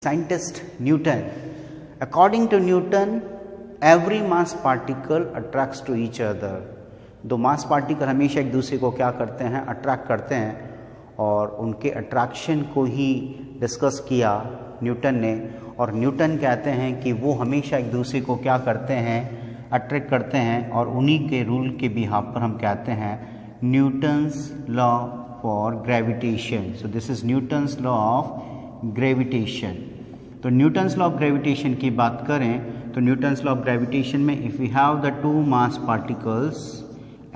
Scientist Newton. According to Newton, every mass particle attracts to each other. दो मास particle हमेशा एक दूसरे को क्या करते हैं, अट्रैक्ट करते हैं, और उनके अट्रैक्शन को ही डिस्कस किया न्यूटन ने। और न्यूटन कहते हैं कि वो हमेशा एक दूसरे को क्या करते हैं, अट्रैक्ट करते हैं, और उन्हीं के रूल के बिहाफ पर हम कहते हैं Newton's law for gravitation. So this is Newton's law of gravitation. तो न्यूटन्स लॉ ऑफ ग्रेविटेशन की बात करें तो न्यूटन्स लॉ ऑफ ग्रेविटेशन में if we have the two mass particles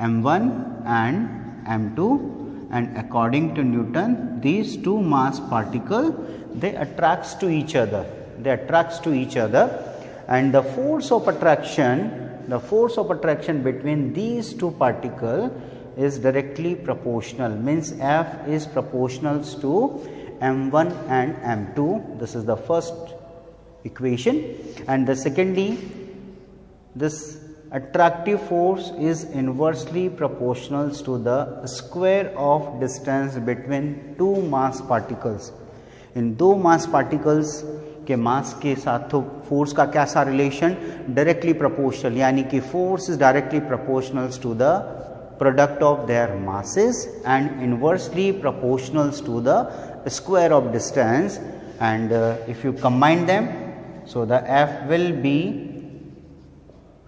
m1 and m2, and according to Newton these two mass particle they attracts to each other, and the force of attraction between these two particles is directly proportional, means F is proportional to m1 and m2. This is the first equation, and the secondly, this attractive force is inversely proportional to the square of distance between two mass particles. इन दो मास particles के मास के साथ तो force का क्या सा relation, directly proportional, यानी कि force is directly proportional to the product of their masses and inversely proportional to the square of distance, and if you combine them, so the F will be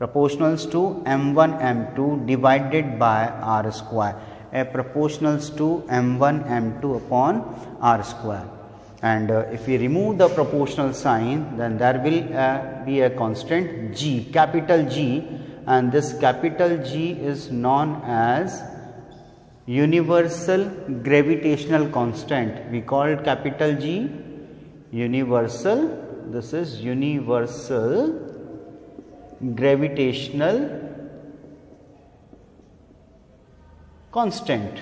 proportional to m1 m2 divided by r square, F proportional to m1 m2 upon r square. And if we remove the proportional sign, then there will be a constant G, capital G, and this capital G is known as universal gravitational constant. We call it capital G universal. This is universal gravitational constant.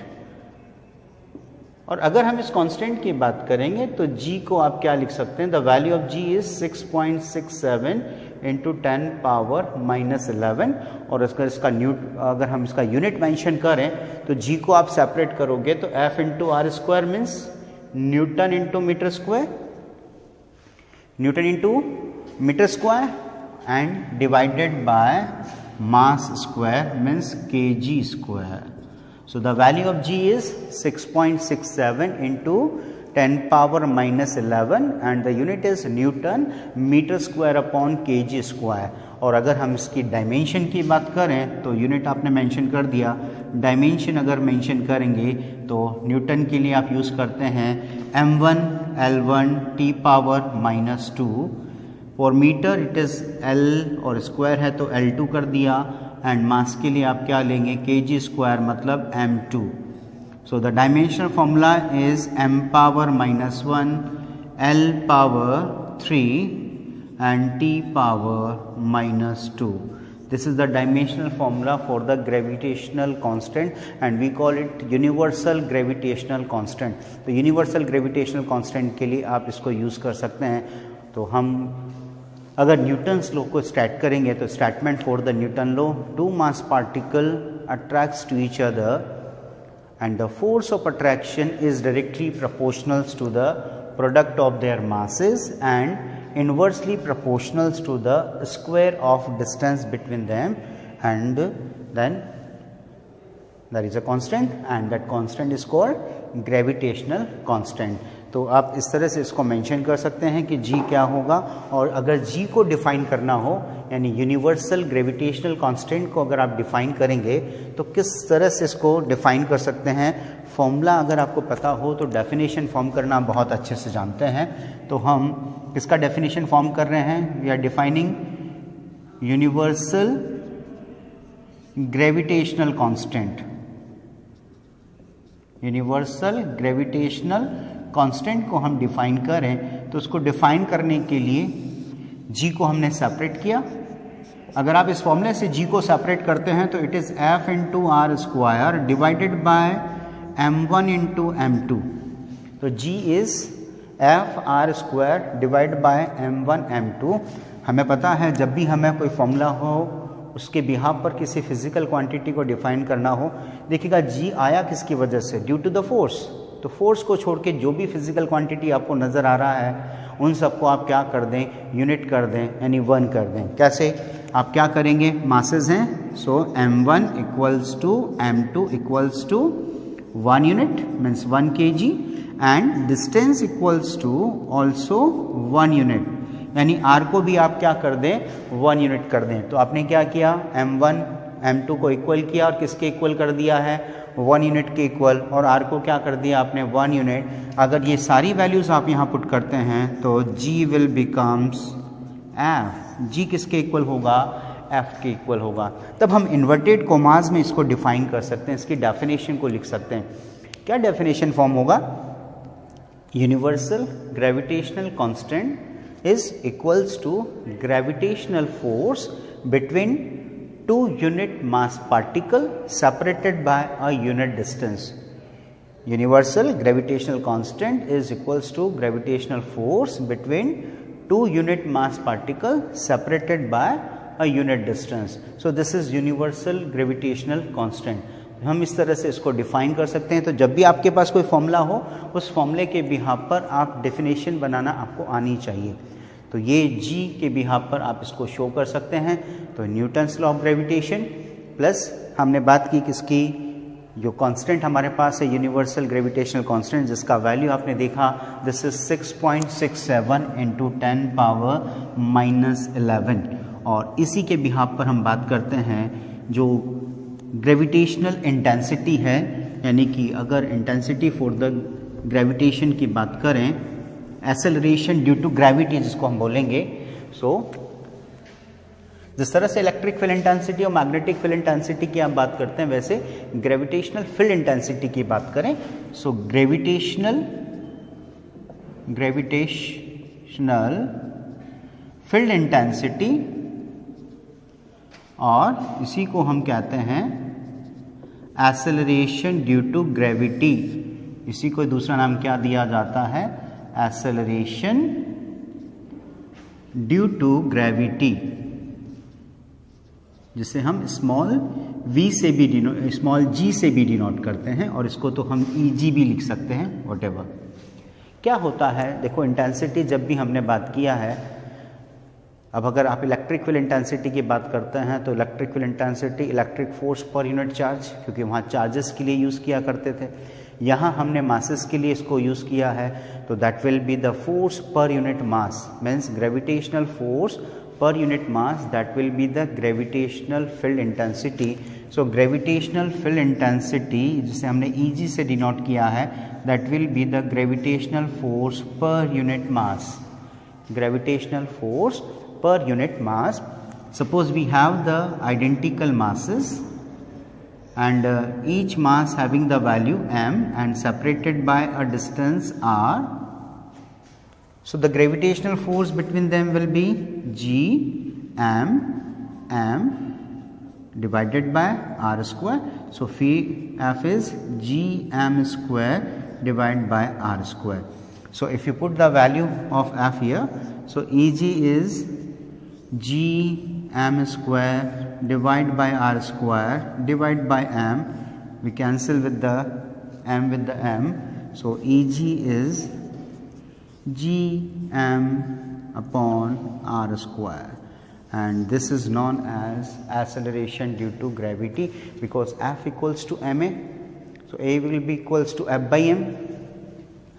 और अगर हम इस constant की बात करेंगे तो G को आप क्या लिख सकते हैं, the value of G is 6.67 into 10 power minus 11, और अगर हम इसका यूनिट मेंशन करें तो G को आप सेपरेट करोगे तो F into r square means newton into metre square, and divided by mass square means kg square. So the value of G is 6.67 into 10 power minus 11, and the unit is Newton meter square upon kg square. और अगर हम इसकी dimension की बात करें तो unit आपने mention कर दिया, डायमेंशन अगर मेंशन करेंगे तो न्यूटन के लिए आप यूज़ करते हैं m1 L1 t power minus 2, for metre it is L और स्क्वायर है तो L2 कर दिया, एंड मास के लिए आप क्या लेंगे, kg स्क्वायर मतलब m2. So the dimensional formula is m power minus 1 L power 3 and t power minus 2. This is the dimensional formula for the gravitational constant, and we call it universal gravitational constant. तो universal gravitational constant के लिए आप इसको use कर सकते हैं. तो हम अगर न्यूटन्स लॉ को स्टैट करेंगे तो statement for the Newton law, two mass particle attracts to each other and the force of attraction is directly proportional to the product of their masses and inversely proportional to the square of distance between them, and then there is a constant and that constant is called gravitational constant. तो आप इस तरह से इसको mention कर सकते हैं कि G क्या होगा, और अगर G को डिफाइन करना हो यानी यूनिवर्सल ग्रेविटेशनल कांस्टेंट को अगर आप डिफाइन करेंगे तो किस तरह से इसको डिफाइन कर सकते हैं. फॉर्मूला अगर आपको पता हो तो डेफिनेशन फॉर्म करना बहुत अच्छे से जानते हैं. तो हम किसका डेफिनेशन फॉर्म कर रहे हैं, we are defining universal gravitational constant. Universal gravitational constant को हम डिफाइन करें तो उसको डिफाइन करने के लिए G को हमने सेपरेट किया. अगर आप इस फॉर्मूले से G को सेपरेट करते हैं तो it is F into r square divided by m1 into m2. तो G is F r square divide by m1 m2. हमें पता है जब भी हमें कोई फॉर्मूला हो उसके बिहाफ पर किसी फिजिकल क्वांटिटी को डिफाइन करना हो, देखिएगा G आया किसकी वजह से, ड्यू टू द फोर्स. तो फोर्स को छोड़ के जो भी फिजिकल क्वांटिटी आपको नज़र आ रहा है उन सबको आप क्या कर दें, यूनिट कर दें, यानी 1 कर दें। कैसे आप क्या करेंगे, मासेस हैं, so m1 equals to m2 equals to 1 unit means 1 kg and distance equals to also 1 unit, यानी r को भी आप क्या कर दें, 1 यूनिट कर दें। तो आपने क्या किया, m1 m2 को इक्वल किया और किसके इक्वल कर दिया है, 1 यूनिट के इक्वल, और r को क्या कर दिया आपने, 1 यूनिट। अगर ये सारी वैल्यूज आप यहाँ पुट करते हैं तो g will becomes f, g किसके इक्वल होगा, f के इक्वल होगा। तब हम इन्वर्टेड कोमास में इसको डिफाइन कर सकते हैं, इसकी डेफिनेशन को लिख सकते हैं। क्या डेफिनेशन फॉर्म होगा, universal gravitational constant is equals to gravitational force between 2 unit mass particle separated by a unit distance. Universal gravitational constant is equals to gravitational force between 2 unit mass particle separated by a unit distance. So this is universal gravitational constant. हम इस तरह से इसको define कर सकते हैं। तो जब भी आपके पास कोई फॉर्मूला हो, उस फॉर्मूले के बिहाफ पर आप डेफिनेशन बनाना आपको आनी चाहिए। तो ये g के बिहाफ पर आप इसको शो कर सकते हैं। तो Newton's law of gravitation plus हमने बात की किसकी, जो कांस्टेंट हमारे पास है यूनिवर्सल ग्रेविटेशनल कांस्टेंट, जिसका वैल्यू आपने देखा दिस इज 6.67 इंटू 10 पावर -11। और इसी के बिहाफ पर हम बात करते हैं जो ग्रेविटेशनल इंटेंसिटी है, यानी कि अगर इंटेंसिटी फॉर द ग्रेविटेशन की बात करें, एक्सेलरेशन ड्यू टू ग्रेविटी जिसको हम बोलेंगे। सो जिस तरह से इलेक्ट्रिक फील्ड इंटेंसिटी और मैग्नेटिक फील्ड इंटेंसिटी की आप बात करते हैं, वैसे ग्रेविटेशनल फील्ड इंटेंसिटी की बात करें। सो ग्रेविटेशनल फील्ड इंटेंसिटी, और इसी को हम कहते हैं एक्सेलरेशन ड्यू टू ग्रेविटी। इसी को दूसरा नाम क्या दिया जाता है, एक्सेलरेशन ड्यू टू ग्रेविटी, जिसे हम स्मॉल v से भी स्मॉल g से भी डिनोट करते हैं, और इसको तो हम Eg भी लिख सकते हैं, व्हाटएवर। क्या होता है, देखो इंटेंसिटी जब भी हमने बात किया है, अब अगर आप इलेक्ट्रिक फील्ड इंटेंसिटी की बात करते हैं तो electric field intensity electric force per unit charge, क्योंकि वहाँ चार्जेस के लिए यूज़ किया करते थे, यहाँ हमने मासेस के लिए इसको यूज़ किया है। तो that will be the force per unit mass, means gravitational force per unit mass, that will be the gravitational field intensity. So gravitational field intensity जिसे हमने Eg से डिनोट किया है, that will be the gravitational force per unit mass, gravitational force per unit mass. Suppose we have the identical masses and each mass having the value m and separated by a distance r. So the gravitational force between them will be g m divided by r square. So f is g m square divided by r square. So if you put the value of f here, so Eg is g m square divided by r square divided by m. We cancel with the m, so Eg is g m upon r square, and this is known as acceleration due to gravity, because f equals to ma. So a will be equals to f by m,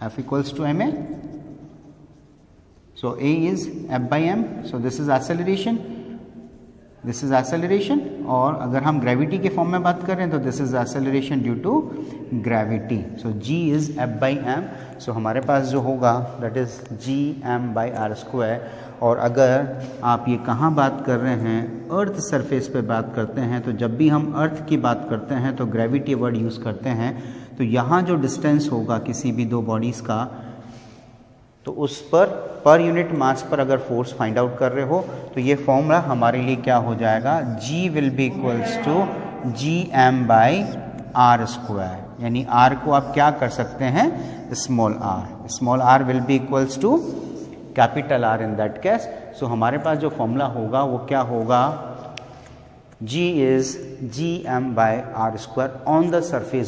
f equals to ma. So a is f by m, so this is acceleration, this is acceleration। और अगर हम gravity के form में बात करें तो this is acceleration due to gravity. So g is f by m, so हमारे पास जो होगा that is g m by r square. और अगर आप ये कहाँ बात कर रहे हैं, अर्थ सरफेस पे बात करते हैं, तो जब भी हम अर्थ की बात करते हैं तो ग्रेविटी वर्ड यूज़ करते हैं। तो यहाँ जो डिस्टेंस होगा किसी भी दो बॉडीज़ का, तो उस पर यूनिट मास पर अगर फोर्स फाइंड आउट कर रहे हो तो ये फॉर्मूला हमारे लिए क्या हो जाएगा, g will be equals to G M by R square, यानी r को आप क्या कर सकते हैं, small r will be equals to capital R in that case. So हमारे पास जो फॉर्मूला होगा वो क्या होगा, g is G M by R square on the surface